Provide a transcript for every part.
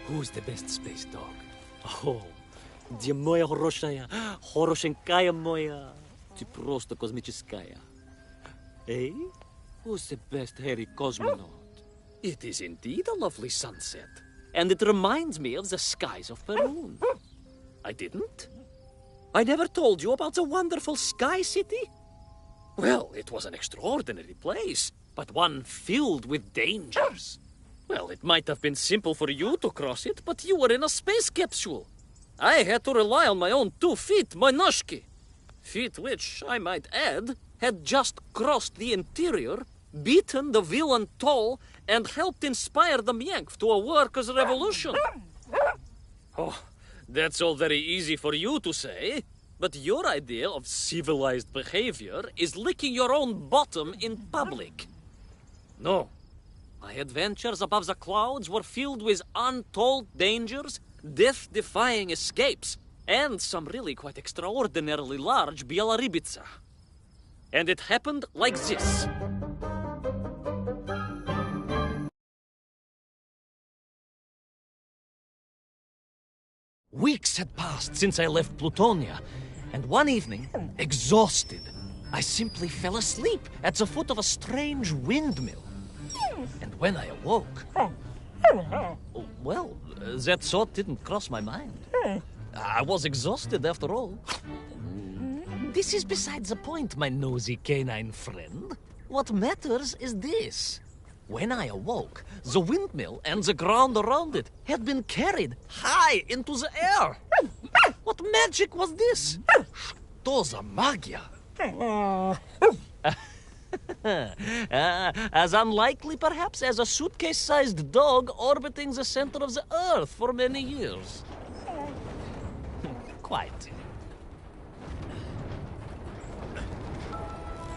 Who's the best space dog? Oh, где моя хорошая, хорошенькая моя, ты просто космическая. Eh? Who's the best hairy cosmonaut? It is indeed a lovely sunset, and it reminds me of the skies of Peru. I didn't? I never told you about the wonderful Sky City? Well, it was an extraordinary place, but one filled with dangers. Well, it might have been simple for you to cross it, but you were in a space capsule. I had to rely on my own 2 feet, my noshki. Feet which, I might add, had just crossed the interior, beaten the villain Toll, and helped inspire the Myank to a workers' revolution. Oh, that's all very easy for you to say, but your idea of civilized behavior is licking your own bottom in public. No. My adventures above the clouds were filled with untold dangers, death-defying escapes, and some really quite extraordinarily large Bielorybitsa. And it happened like this. Weeks had passed since I left Plutonia, and one evening, exhausted, I simply fell asleep at the foot of a strange windmill. And when I awoke, well, that thought didn't cross my mind. I was exhausted after all. This is beside the point, my nosy canine friend. What matters is this. When I awoke, the windmill and the ground around it had been carried high into the air. What magic was this? Что за магия? As unlikely, perhaps, as a suitcase-sized dog orbiting the center of the Earth for many years. Quite.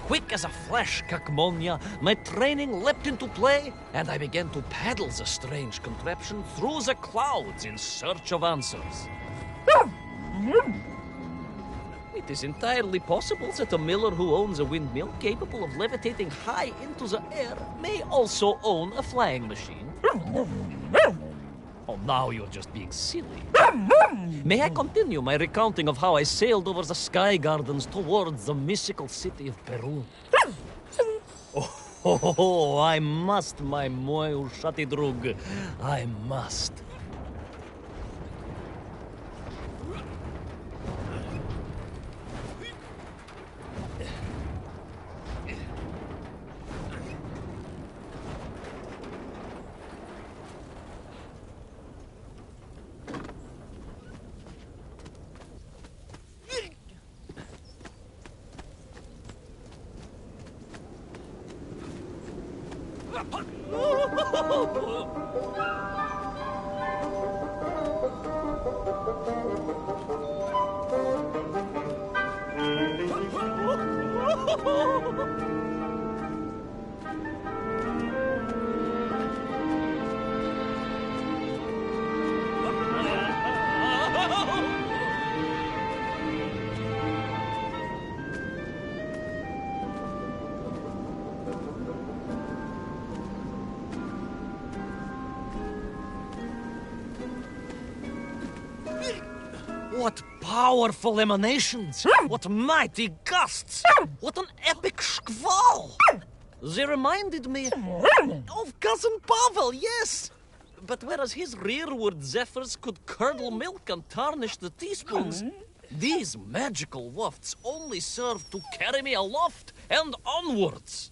Quick as a flash, Kakmonia, my training leapt into play, and I began to paddle the strange contraption through the clouds in search of answers. It is entirely possible that a miller who owns a windmill capable of levitating high into the air may also own a flying machine. Oh, now you're just being silly. May I continue my recounting of how I sailed over the sky gardens towards the mystical city of Peru? Oh, I must, my moj ušati drug. I must. What powerful emanations! What mighty gusts! What an epic shkval! They reminded me of Cousin Pavel, yes! But whereas his rearward zephyrs could curdle milk and tarnish the teaspoons, these magical wafts only serve to carry me aloft and onwards.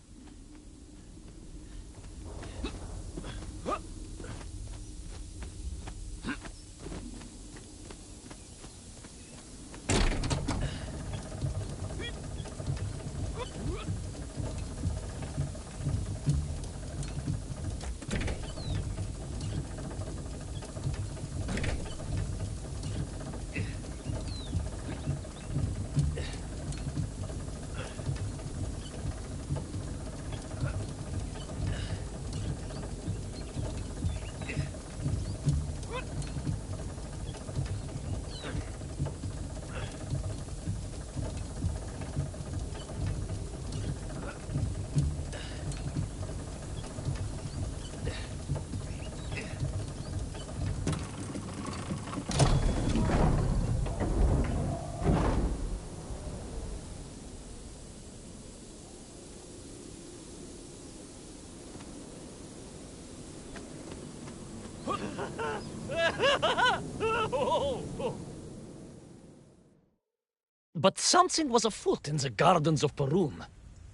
But something was afoot in the gardens of Perun.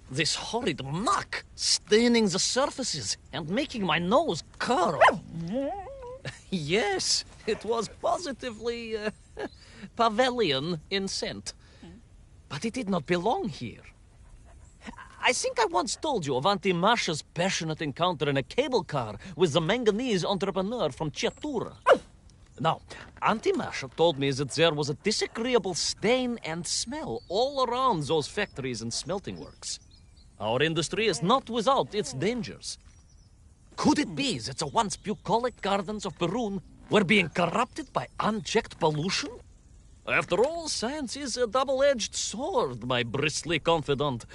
This horrid muck, staining the surfaces and making my nose curl. Yes, it was positively Pavilion in scent. But it did not belong here. I think I once told you of Auntie Marcia's passionate encounter in a cable car with the manganese entrepreneur from Chiatura. Now, Auntie Marcia told me that there was a disagreeable stain and smell all around those factories and smelting works. Our industry is not without its dangers. Could it be that the once bucolic gardens of Perun were being corrupted by unchecked pollution? After all, science is a double-edged sword, my bristly confidant.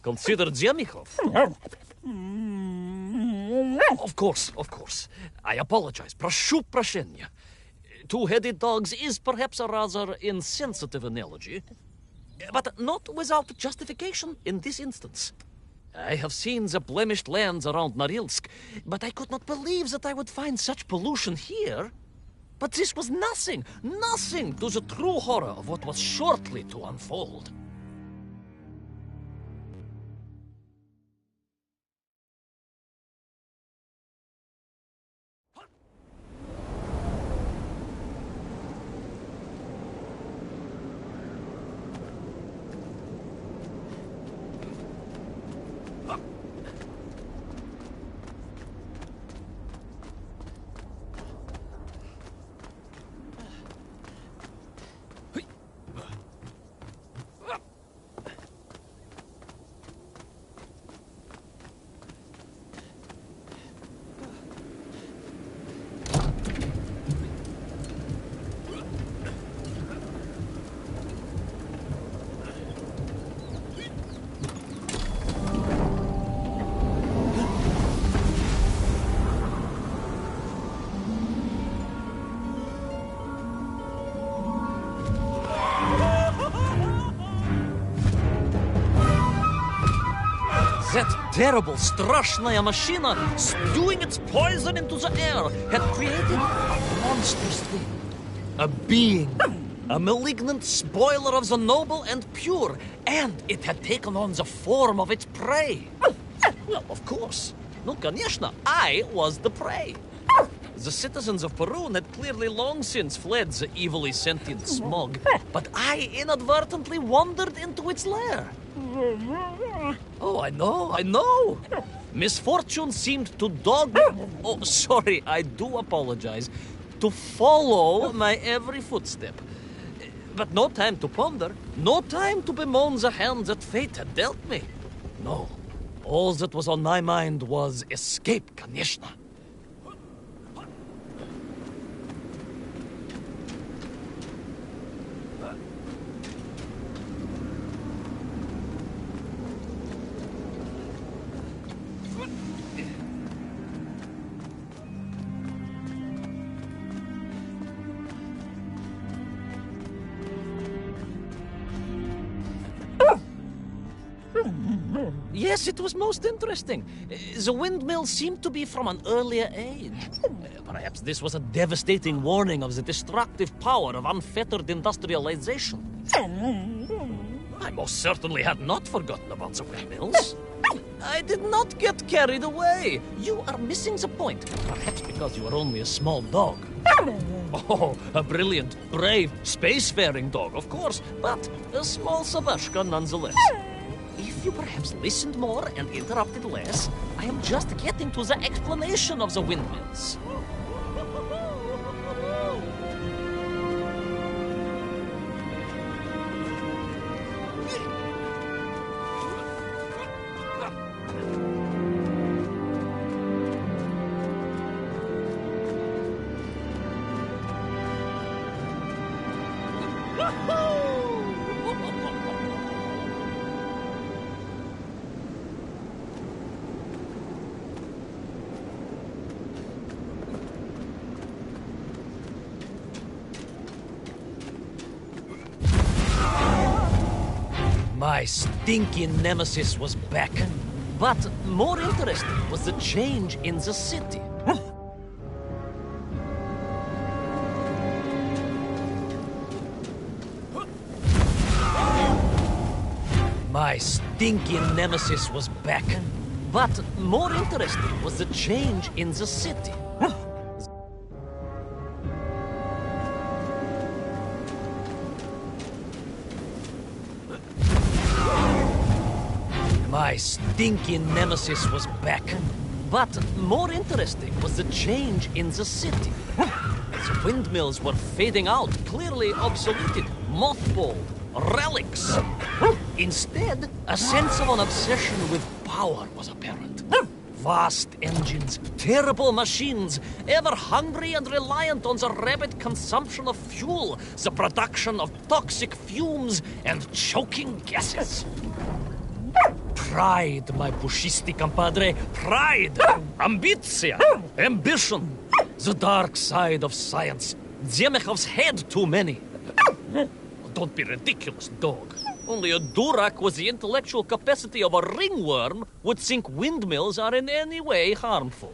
Consider Zemikov. Of course. I apologize. Proшу прощения. Two-headed dogs is perhaps a rather insensitive analogy, but not without justification in this instance. I have seen the blemished lands around Norilsk, but I could not believe that I would find such pollution here. But this was nothing to the true horror of what was shortly to unfold. That terrible Strashnaya machina, spewing its poison into the air, had created a monstrous thing. A being. A malignant spoiler of the noble and pure. And it had taken on the form of its prey. Well, of course. No, конечно, I was the prey. The citizens of Perun had clearly long since fled the evilly sentient smog, but I inadvertently wandered into its lair. Oh, I know. Misfortune seemed to dog me. Oh, sorry, I do apologize. To follow my every footstep. But no time to ponder, no time to bemoan the hand that fate had dealt me. No, all that was on my mind was escape, конечно. Yes, it was most interesting. The windmill seemed to be from an earlier age. Perhaps this was a devastating warning of the destructive power of unfettered industrialization. I most certainly had not forgotten about the windmills. I did not get carried away. You are missing the point. Perhaps because you are only a small dog. Oh, a brilliant, brave, spacefaring dog, of course, but a small Sabashka nonetheless. If you perhaps listened more and interrupted less, I am just getting to the explanation of the windmills. My stinking nemesis was back. But more interesting was the change in the city. My stinking nemesis was back. But more interesting was the change in the city. My stinking nemesis was back. But more interesting was the change in the city. The windmills were fading out, clearly obsoleted, mothballed, relics. Instead, a sense of an obsession with power was apparent. Vast engines, terrible machines, ever hungry and reliant on the rapid consumption of fuel, the production of toxic fumes and choking gases. Pride, my bushisti compadre, pride, ambitia, ambition, the dark side of science. Zemechov's had too many. Don't be ridiculous, dog. Only a Durak with the intellectual capacity of a ringworm would think windmills are in any way harmful.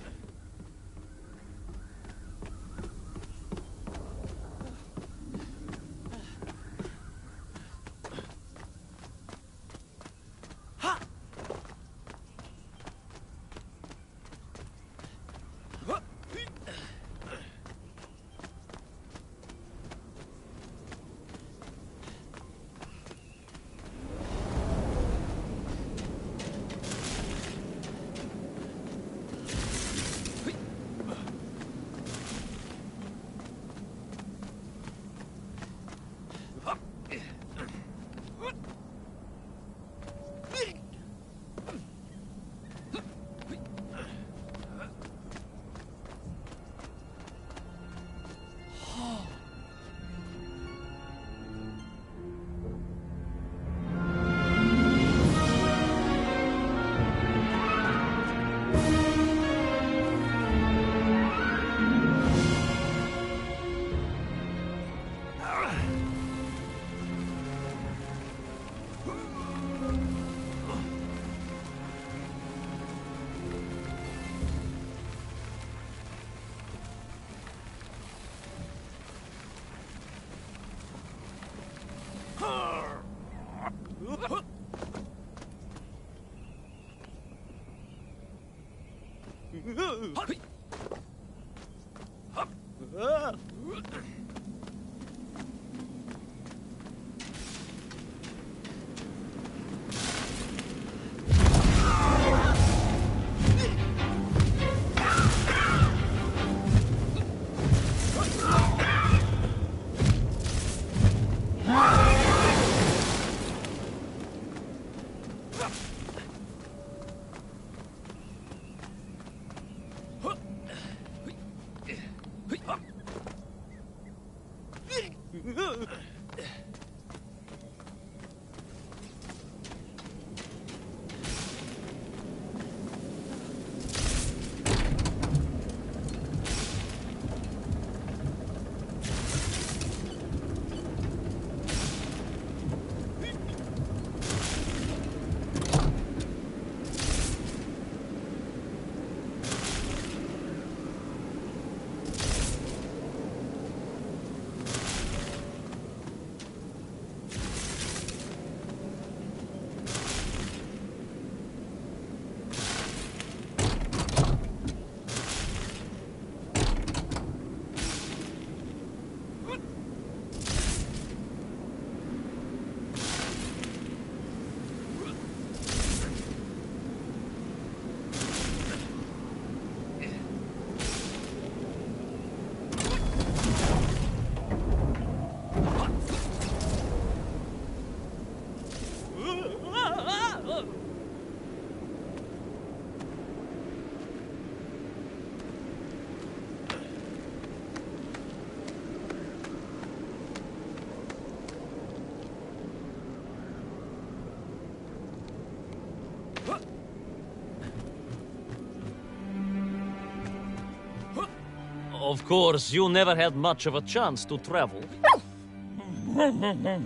Of course, you never had much of a chance to travel.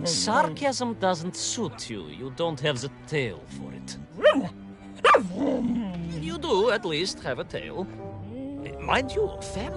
Sarcasm doesn't suit you. You don't have the tail for it. You do, at least, have a tail. Mind you, fair.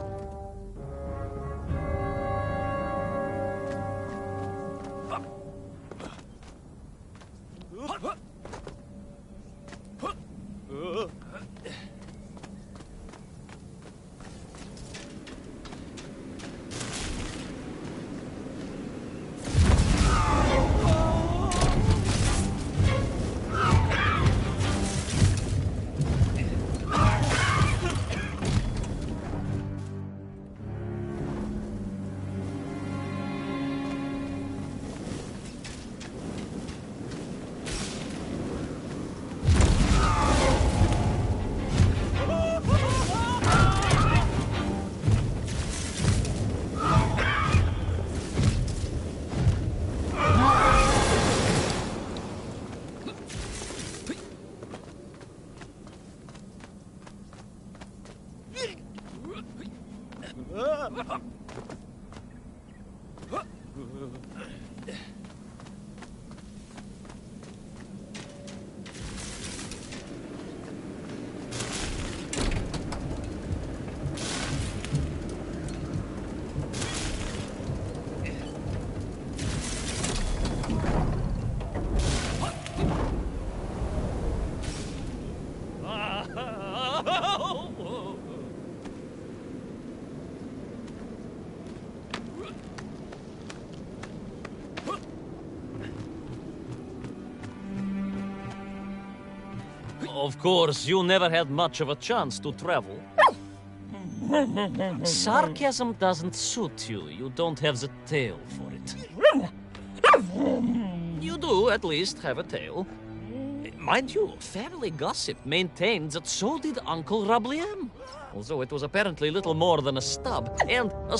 Of course, you never had much of a chance to travel. Sarcasm doesn't suit you. You don't have the tail for it. You do, at least, have a tail. Mind you, family gossip maintained that so did Uncle Rabliem. Although it was apparently little more than a stub, and a...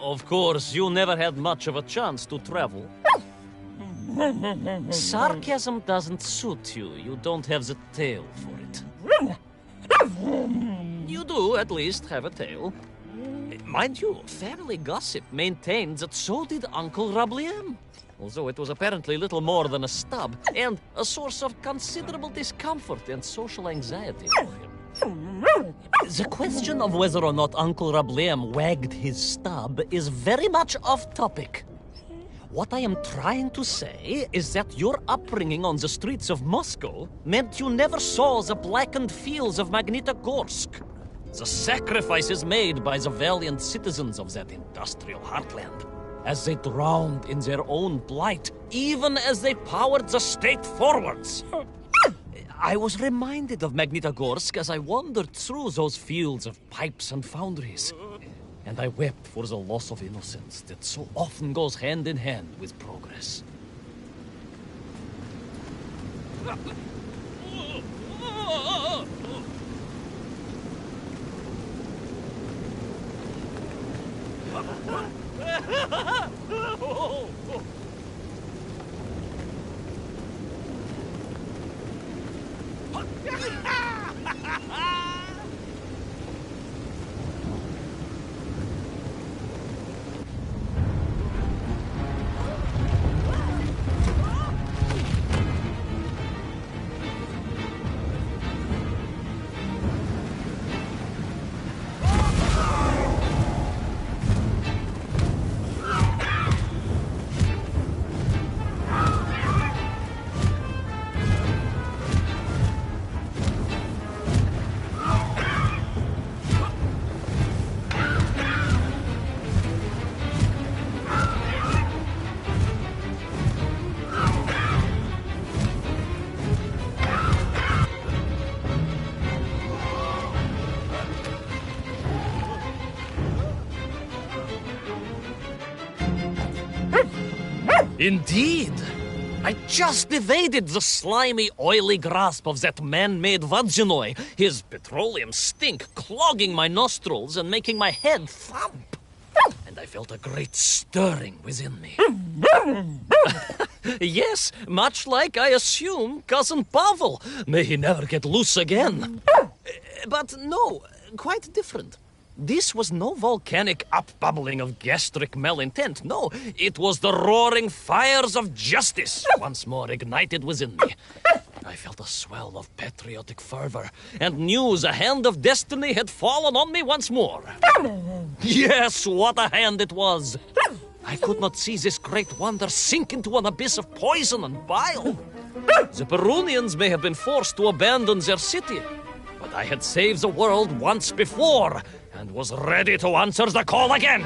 Of course, you never had much of a chance to travel. Sarcasm doesn't suit you. You don't have the tail for it. You do, at least, have a tail. Mind you, family gossip maintained that so did Uncle Rabliem. Although it was apparently little more than a stub, and a source of considerable discomfort and social anxiety for him. The question of whether or not Uncle Rabliem wagged his stub is very much off topic. What I am trying to say is that your upbringing on the streets of Moscow meant you never saw the blackened fields of Magnitogorsk. The sacrifices made by the valiant citizens of that industrial heartland, as they drowned in their own blight, even as they powered the state forwards. I was reminded of Magnitogorsk as I wandered through those fields of pipes and foundries. And I wept for the loss of innocence that so often goes hand in hand with progress. Indeed! I just evaded the slimy, oily grasp of that man-made Vadzinoi, his petroleum stink clogging my nostrils and making my head thump. And I felt a great stirring within me. Yes, much like, I assume, Cousin Pavel. May he never get loose again. But no, quite different. This was no volcanic upbubbling of gastric malintent. No, it was the roaring fires of justice once more ignited within me. I felt a swell of patriotic fervor and knew the hand of destiny had fallen on me once more. Yes, what a hand it was! I could not see this great wonder sink into an abyss of poison and bile. The Perunians may have been forced to abandon their city, but I had saved the world once before and was ready to answer the call again.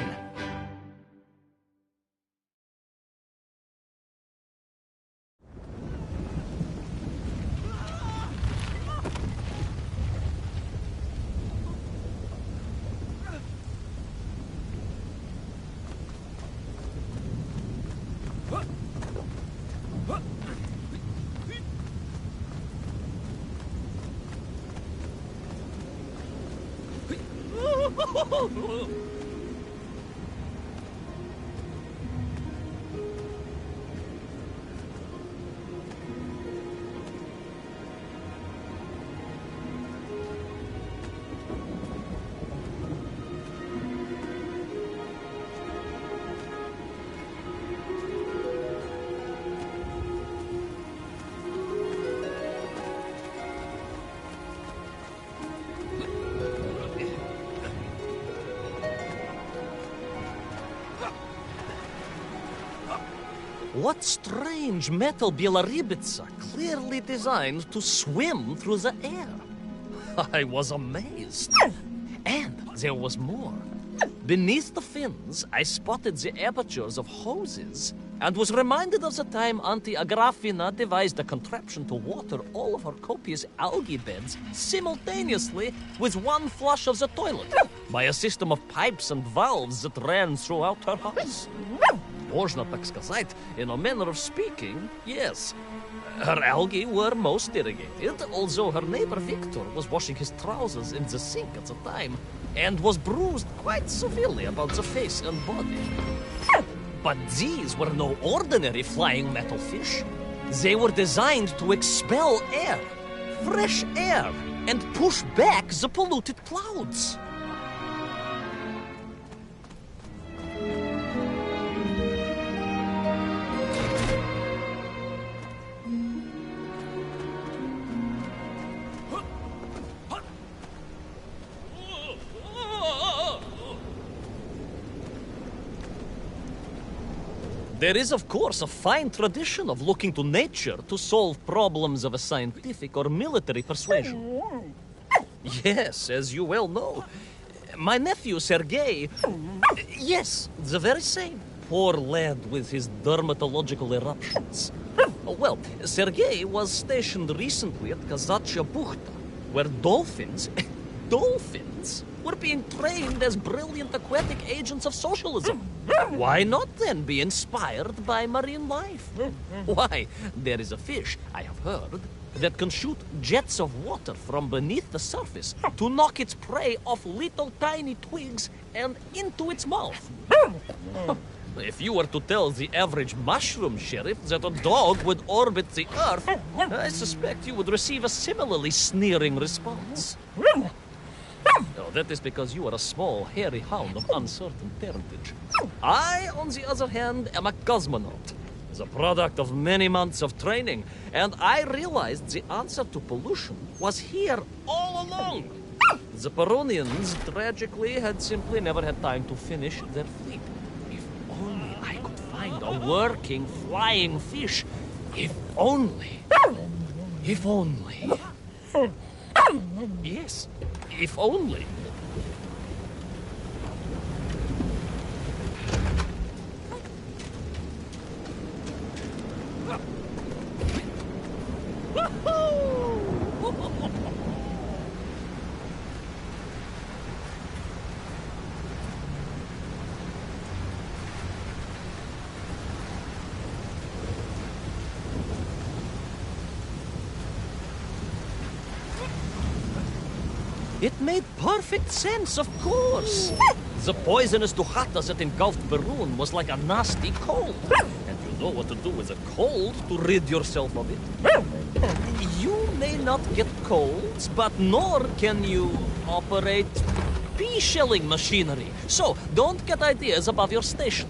What strange metal bielorybitsa clearly designed to swim through the air? I was amazed. And there was more. Beneath the fins, I spotted the apertures of hoses and was reminded of the time Auntie Agrafina devised a contraption to water all of her copious algae beds simultaneously with one flush of the toilet by a system of pipes and valves that ran throughout her house. Można tak сказать, in a manner of speaking, yes. Her algae were most irrigated, although her neighbor Victor was washing his trousers in the sink at the time and was bruised quite severely about the face and body. But these were no ordinary flying metal fish. They were designed to expel air, fresh air, and push back the polluted clouds. There is, of course, a fine tradition of looking to nature to solve problems of a scientific or military persuasion. Yes, as you well know. My nephew, Sergei... Yes, the very same. Poor lad with his dermatological eruptions. Well, Sergei was stationed recently at Kazachya Buchta, where dolphins... dolphins were being trained as brilliant aquatic agents of socialism. Why not then be inspired by marine life? Why, there is a fish, I have heard, that can shoot jets of water from beneath the surface to knock its prey off little tiny twigs and into its mouth. If you were to tell the average mushroom sheriff that a dog would orbit the earth, I suspect you would receive a similarly sneering response. No, that is because you are a small, hairy hound of uncertain parentage. I, on the other hand, am a cosmonaut, the product of many months of training, and I realized the answer to pollution was here all along. The Peronians, tragically, had simply never had time to finish their fleet. If only I could find a working, flying fish. If only. If only. Yes. If only. It made perfect sense, of course. The poisonous duchata that engulfed Barun was like a nasty cold. And you know what to do with a cold to rid yourself of it. You may not get colds, but nor can you operate pea-shelling machinery. So don't get ideas above your station.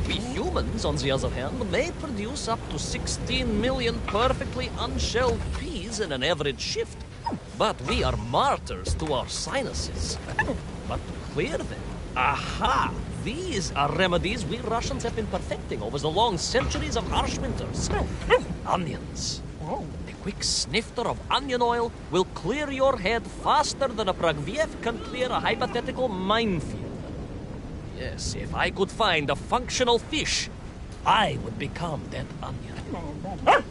We humans, on the other hand, may produce up to 16 million perfectly unshelled peas in an average shift. But we are martyrs to our sinuses. But to clear them, aha! These are remedies we Russians have been perfecting over the long centuries of harsh winters. Onions. A quick snifter of onion oil will clear your head faster than a Pragviev can clear a hypothetical minefield. Yes, if I could find a functional fish, I would become that onion.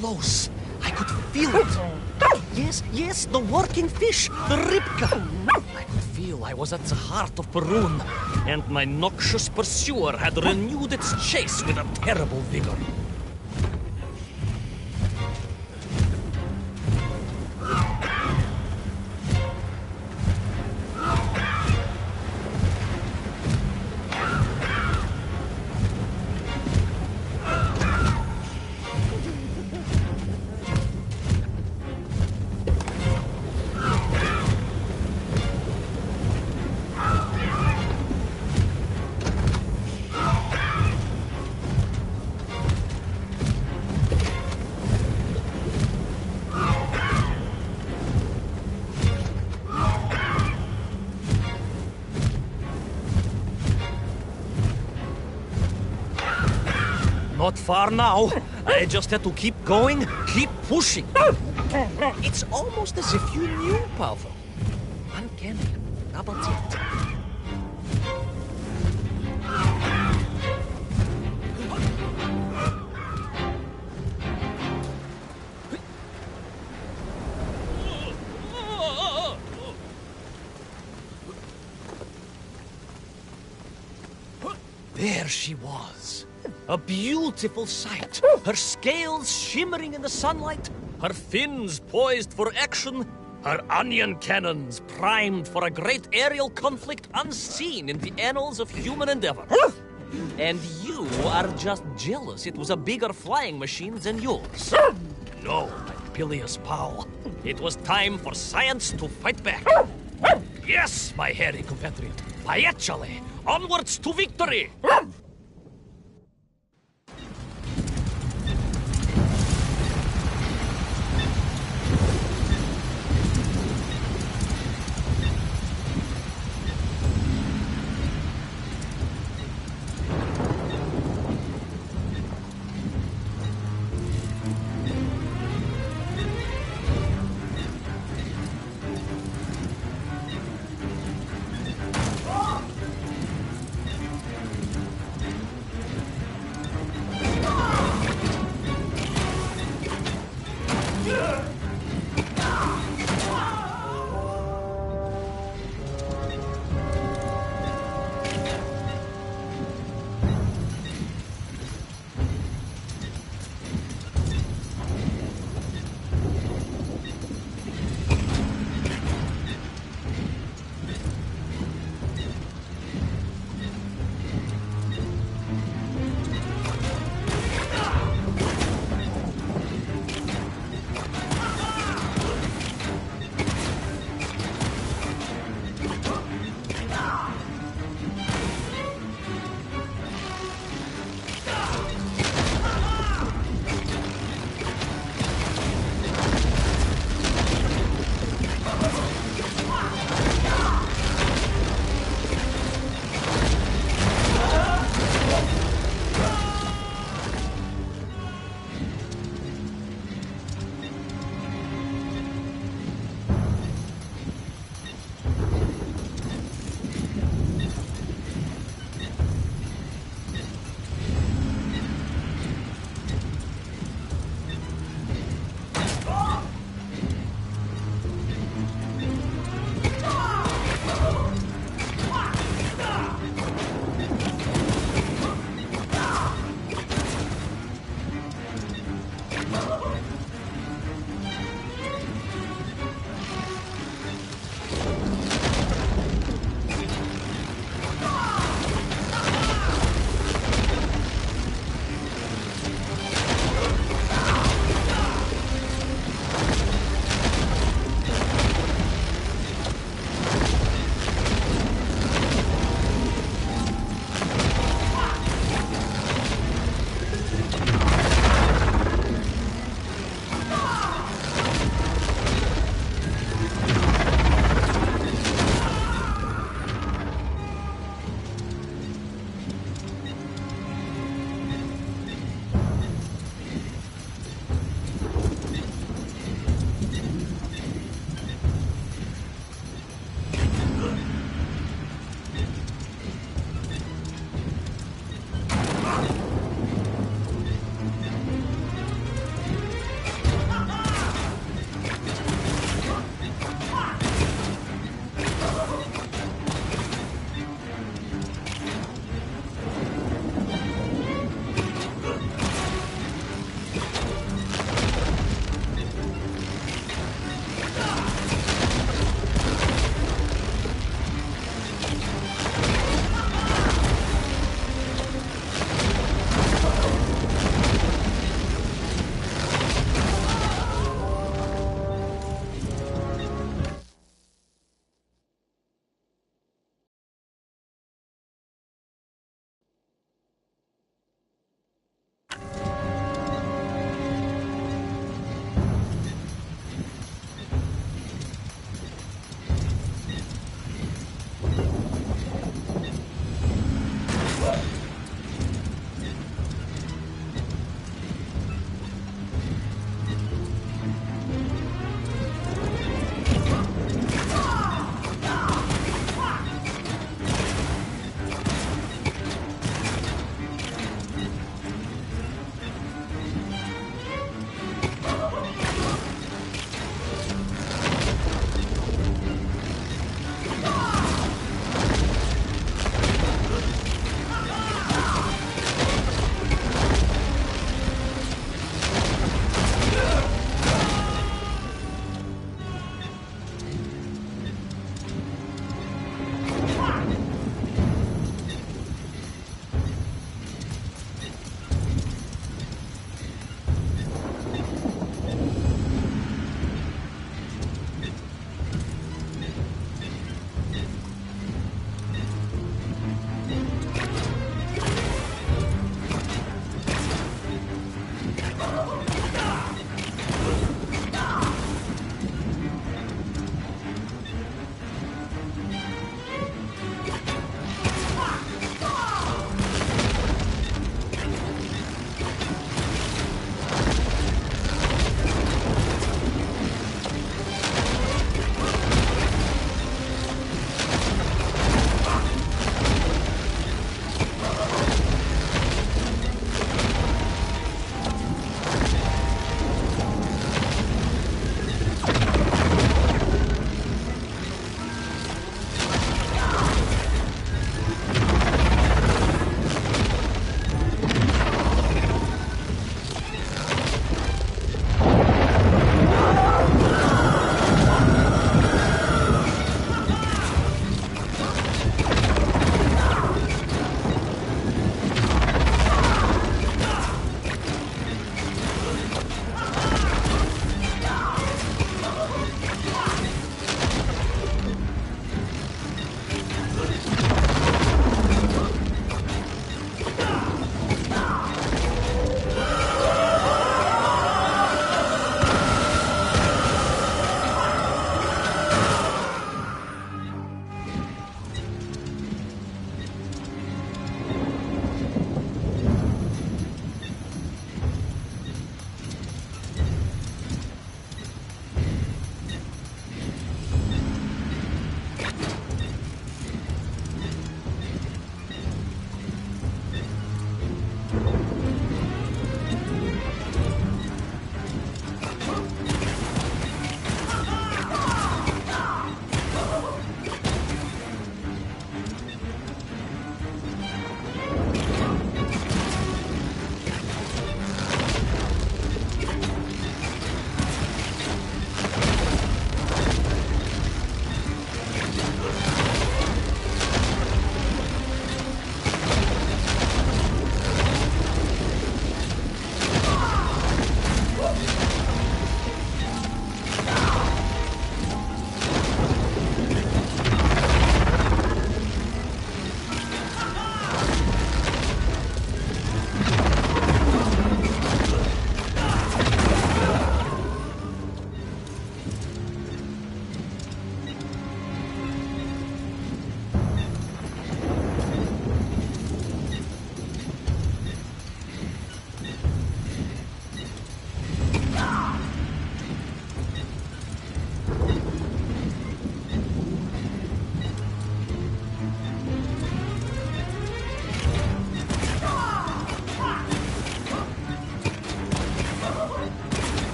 Close. I could feel it. Yes, the working fish, the ribka. I could feel I was at the heart of Perun, and my noxious pursuer had renewed its chase with a terrible vigor. Not far now. I just had to keep going, keep pushing. It's almost as if you knew, Pavel. Uncanny. How about it? There she was. A beautiful sight. Her scales shimmering in the sunlight, her fins poised for action, her onion cannons primed for a great aerial conflict unseen in the annals of human endeavor. And you are just jealous it was a bigger flying machine than yours. No, my bilious pal. It was time for science to fight back. Yes, my hairy compatriot. Paechale! Onwards to victory!